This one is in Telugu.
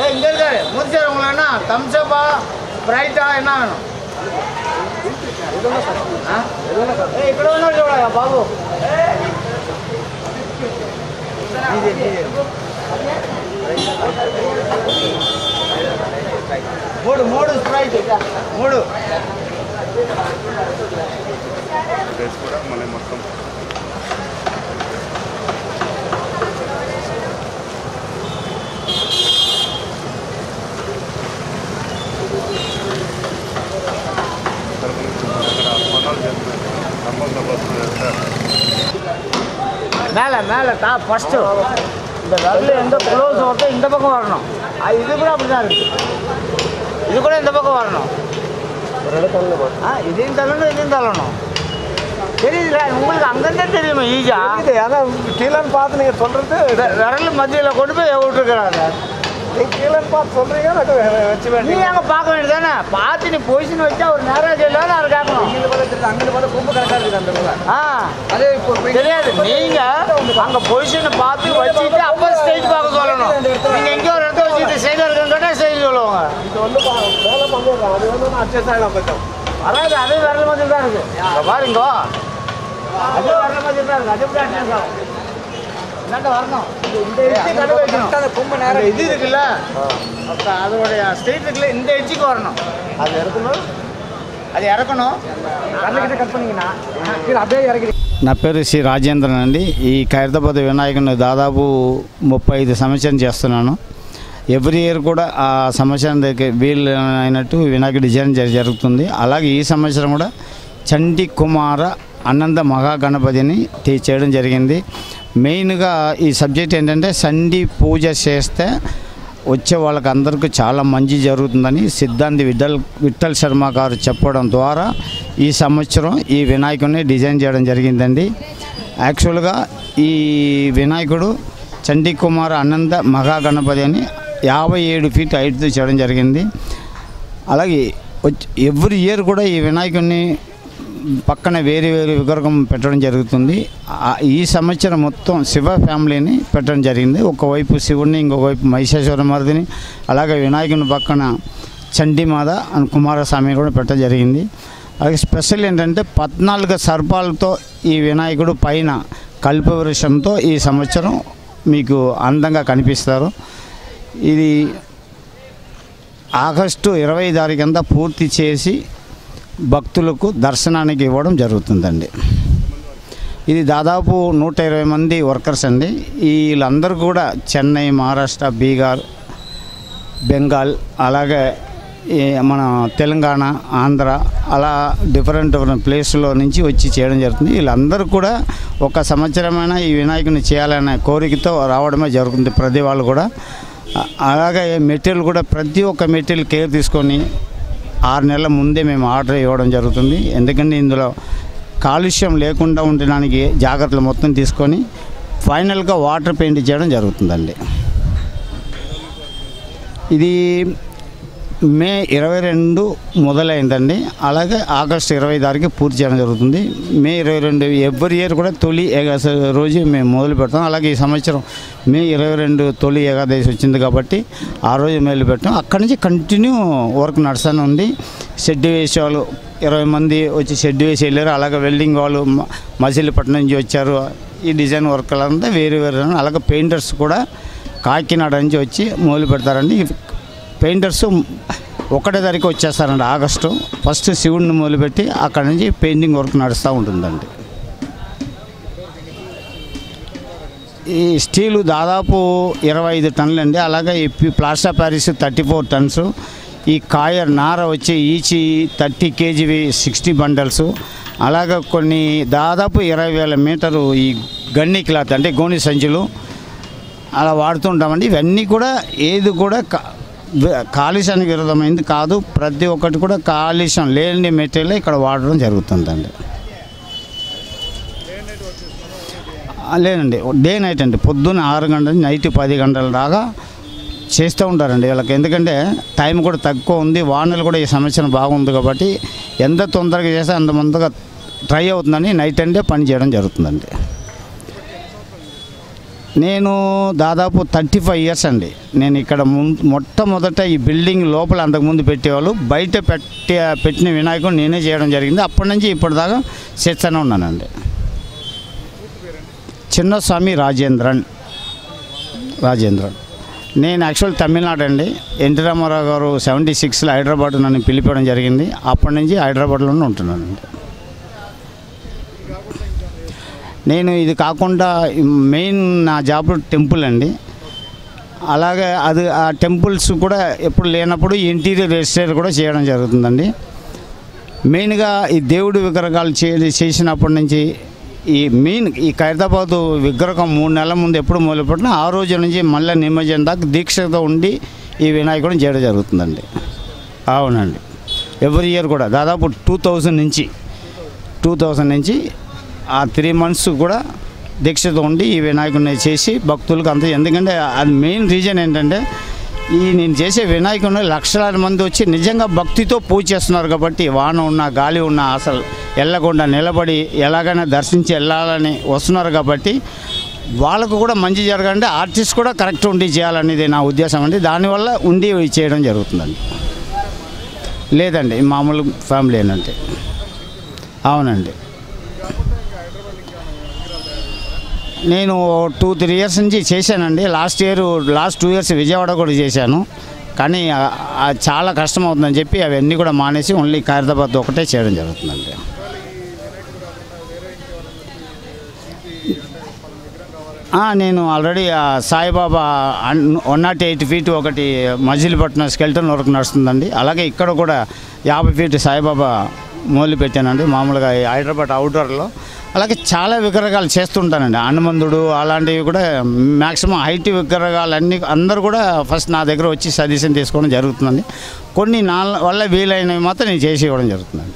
இங்கே இருக்காரு முடிச்சார் உங்களை என்ன தம்ஸ்அப்பா ஸ்ப்ரைட்டா என்ன வேணும் ఇక్కడ ఉన్నాడు చూడ బాబు మూడు మూడు స్ప్రైట్ మూడు మొత్తం மேலே மேலே டாப் ஃபஸ்ட்டு இந்த விரல் எந்த க்ளோஸ் ஒர்க்கோ இந்த பக்கம் வரணும் இது கூட அப்படி தான் இருக்குது இது கூட இந்த பக்கம் வரணும் இதையும் தள்ளணும் இதையும் தள்ளணும் தெரியுதுல உங்களுக்கு அங்கேருந்தே தெரியுமா ஈஸியா அதான் கீழேன்னு பார்த்து நீங்கள் சொல்கிறது விரல் மத்தியில் கொண்டு போய் விட்டுருக்குறாங்க நீங்கள் கீழேன்னு பார்த்து சொல்கிறீங்க வச்சு நீ அங்கே பார்க்க வேண்டியது தானே பார்த்து நீ பொசிஷன் வச்சா ஒரு நேரம் சொல்லலாம் அதை கேட்கணும் அங்கே பார்த்து ரொம்ப கரெக்டாக இருக்குது அந்த ரூபா அதே இப்போ தெரியாது நீங்கள் அங்கே பொசிஷனை பார்த்து வச்சுட்டு அப்போ ஸ்டேஜ் பார்க்க சொல்லணும் நீங்கள் எங்கேயோ ஒரு இடத்த வச்சுட்டு ஸ்டேஜ் இருக்குன்னு ஸ்டேஜ் சொல்லுவாங்க இது வந்து வேலை பண்ணுறோம் அது வந்து அட்ஜஸ்ட் ஆகலாம் பார்த்தோம் அதாவது அதே விரல் மாதிரி தான் இருக்குது பாருங்க அதே விரல் மாதிரி தான் இருக்குது அதே எப்படி அட்ஜஸ்ட் ஆகும் என்னட்ட வரணும் ரொம்ப நேரம் இது இருக்குல்ல அப்போ அதோடைய ஸ்டேட் இருக்குல்ல இந்த எட்ஜுக்கு வரணும் அது இறக்கணும் అది ఇరకను కళ్ళకిட்ட కట్ பண்ணிங்கనా మీరు అదే ఇరకి నా పేరు శ్రీ రాజేంద్రన్ అండి. ఈ ఖైరతాబాద్ వినాయకుని దాదాపు 35 సంవత్సరం చేస్తున్నాను. ఎవ్రీ ఇయర్ కూడా ఆ సంవత్సరానికి వీలు అయినట్టు వినాయకుడి డిజైన్ జరుగుతుంది. అలాగే ఈ సంవత్సరం కూడా చండి కుమార అనంత మహాగణపతిని చేయడం జరిగింది. మెయిన్గా ఈ సబ్జెక్ట్ ఏంటంటే సండి పూజ చేస్తే వచ్చే వాళ్ళకి అందరికీ చాలా మంచి జరుగుతుందని సిద్ధాంతి విఠల్ శర్మ గారు చెప్పడం ద్వారా ఈ సంవత్సరం ఈ వినాయకుడిని డిజైన్ చేయడం జరిగిందండి. యాక్చువల్గా ఈ వినాయకుడు చండీ కుమార అనంత మహాగణపతి అని 57 ఫీట్ హైట్తో చేయడం జరిగింది. అలాగే ఎవ్రీ ఇయర్ కూడా ఈ వినాయకుడిని పక్కన వేరే వేరే విగ్రహం పెట్టడం జరుగుతుంది. ఈ సంవత్సరం మొత్తం శివ ఫ్యామిలీని పెట్టడం జరిగింది. ఒకవైపు శివుడిని, ఇంకొకవైపు మహిషాసురమర్దిని, అలాగే వినాయకుని పక్కన చండీమాత కుమారస్వామిని కూడా పెట్టడం జరిగింది. అలాగే స్పెషల్ ఏంటంటే 14 సర్పాలతో ఈ వినాయకుడు పైన కల్పవృక్షంతో ఈ సంవత్సరం మీకు అందంగా కనిపిస్తారు. ఇది ఆగస్టు 20 తారీఖంతా పూర్తి చేసి భక్తులకు దర్శనానికి ఇవ్వడం జరుగుతుందండి. ఇది దాదాపు 120 మంది వర్కర్స్ అండి. వీళ్ళందరూ కూడా చెన్నై, మహారాష్ట్ర, బీహార్, బెంగాల్, అలాగే మన తెలంగాణ, ఆంధ్ర అలా డిఫరెంట్ ప్లేస్లో నుంచి వచ్చి చేయడం జరుగుతుంది. వీళ్ళందరూ కూడా ఒక సంవత్సరమైనా ఈ వినాయకుని చేయాలనే కోరికతో రావడమే జరుగుతుంది ప్రతి వాళ్ళు కూడా. అలాగే మెటీరియల్ కూడా ప్రతి ఒక్క మెటీరియల్ కేర్ తీసుకొని 6 నెలల ముందే మేము ఆర్డర్ ఇవ్వడం జరుగుతుంది. ఎందుకంటే ఇందులో కాలుష్యం లేకుండా ఉండడానికి జాగ్రత్తలు మొత్తం తీసుకొని ఫైనల్గా వాటర్ పెయింట్ చేయడం జరుగుతుందండి. ఇది మే 22 మొదలైందండి. అలాగే ఆగస్టు 20 తారీఖు పూర్తి చేయడం జరుగుతుంది. మే 22 ఎవ్రీ ఇయర్ కూడా తొలి ఏకాదశి రోజు మేము మొదలు పెడతాం. అలాగే ఈ సంవత్సరం మే 22 తొలి ఏకాదశి వచ్చింది కాబట్టి ఆ రోజు మొదలు పెట్టాం. అక్కడి నుంచి కంటిన్యూ వర్క్ నడుస్తూనే ఉంది. షెడ్ వేసే వాళ్ళు 20 మంది వచ్చి షెడ్ వేసి వెళ్ళారు. అలాగే వెల్డింగ్ వాళ్ళు మచిలీపట్నం నుంచి వచ్చారు. ఈ డిజైన్ వర్క్లంతా వేరే వేరే. అలాగే పెయింటర్స్ కూడా కాకినాడ నుంచి వచ్చి మొదలు పెడతారండి. పెయింటర్స్ 1 తారీఖు వచ్చేస్తారండి. ఆగస్టు ఫస్ట్ శివుడిని మొదలుపెట్టి అక్కడ నుంచి పెయింటింగ్ వర్క్ నడుస్తూ ఉంటుందండి. ఈ స్టీలు దాదాపు 25 టన్నులు అండి. అలాగే ఈ ప్లాస్టర్ ప్యారిస్ 34 టన్స్. ఈ కాయర్ నార వచ్చి ఈచి 30 కేజీవి 60 బండల్స్. అలాగే కొన్ని దాదాపు 20,000 మీటరు ఈ గన్ని క్లాత్ అంటే గోని సంచులు అలా వాడుతుంటామండి. ఇవన్నీ కూడా ఏది కూడా కాలుష్యానికి విరుద్ధమైంది కాదు. ప్రతి ఒక్కటి కూడా కాలుష్యం లేని మెటీరియల్ ఇక్కడ వాడడం జరుగుతుందండి. లేదండి, డే నైట్ అండి. పొద్దున్న 6 గంటల నుంచి నైట్ 10 గంటల దాకా చేస్తూ ఉంటారండి వీళ్ళకి. ఎందుకంటే టైం కూడా తక్కువ ఉంది. వానలు కూడా ఈ సంవత్సరం బాగుంది కాబట్టి ఎంత తొందరగా చేస్తే అంత ముందుగా ట్రై అవుతుందని నైట్ అండే పని చేయడం జరుగుతుందండి. నేను దాదాపు 35 ఇయర్స్ అండి. నేను ఇక్కడ మొట్టమొదట ఈ బిల్డింగ్ లోపల అంతకుముందు పెట్టేవాళ్ళు, బయట పెట్టిన వినాయకుడు నేనే చేయడం జరిగింది. అప్పటి నుంచి ఇప్పటిదాకా చేస్తూనే ఉన్నానండి. చిన్నస్వామి రాజేంద్రన్. నేను యాక్చువల్ తమిళనాడు అండి. ఎన్టీ రామారావు గారు 76లో హైదరాబాద్ నన్ను పిలిపించడం జరిగింది. అప్పటి నుంచి హైదరాబాద్లోనే ఉంటున్నానండి. నేను ఇది కాకుండా మెయిన్ నా జాబ్ టెంపుల్ అండి. అలాగే ఆ టెంపుల్స్ కూడా ఎప్పుడు లేనప్పుడు ఇంటీరియర్ ఎక్స్టీరియర్ కూడా చేయడం జరుగుతుందండి. మెయిన్గా ఈ దేవుడి విగ్రహాలు చేసినప్పటి నుంచి ఈ ఖైరతాబాద్ విగ్రహం 3 నెలల ముందు ఎప్పుడు మొదలుపెట్టినా ఆ రోజు నుంచి మళ్ళీ నిమజ్జనం దాకా దీక్షతో ఉండి ఈ వినాయకుడిని చేయడం జరుగుతుందండి. అవునండి, ఎవ్రీ ఇయర్ కూడా దాదాపు 2000 నుంచి ఆ 3 months కూడా దీక్షతో ఉండి ఈ వినాయకుడిని చేసి భక్తులకు అంత. ఎందుకంటే అది మెయిన్ రీజన్ ఏంటంటే నేను చేసే వినాయకుడిని లక్షలాది మంది వచ్చి నిజంగా భక్తితో పూజ చేస్తున్నారు కాబట్టి, వాన ఉన్నా గాలి ఉన్నా అసలు వెళ్ళకుండా నిలబడి ఎలాగైనా దర్శించి వెళ్ళాలని వస్తున్నారు కాబట్టి వాళ్ళకు కూడా మంచి జరగాలంటే ఆర్టిస్ట్ కూడా కరెక్ట్ ఉండి చేయాలనేది నా ఉద్దేశం అండి. దానివల్ల ఉండి చేయడం జరుగుతుందండి. లేదండి, మామూలు ఫ్యామిలీ ఏంటంటే. అవునండి, నేను 2-3 years నుంచి చేశానండి. లాస్ట్ 2 years విజయవాడ కూడా చేశాను. కానీ చాలా కష్టం అవుతుందని చెప్పి అవన్నీ కూడా మానేసి ఓన్లీ ఖైరతాబాద్ ఒకటే చేయడం జరుగుతుందండి. నేను ఆల్రెడీ సాయిబాబా 108 feet ఒకటి మజిలీపట్నం స్కెల్టన్ వరకు నడుస్తుందండి. అలాగే ఇక్కడ కూడా 50 feet సాయిబాబా మొదలు పెట్టానండి మామూలుగా హైదరాబాద్ అవుట్డోర్లో. అలాగే చాలా విగ్రహాలు చేస్తుంటానండి. హనుమంతుడు అలాంటివి కూడా మ్యాక్సిమం హైట్ విగ్రహాలు అందరూ కూడా ఫస్ట్ నా దగ్గర వచ్చి సజెషన్ తీసుకోవడం జరుగుతుందండి. కొన్ని నా వల్ల వీలైనవి మాత్రం నేను చేసి ఇవ్వడం జరుగుతుందండి.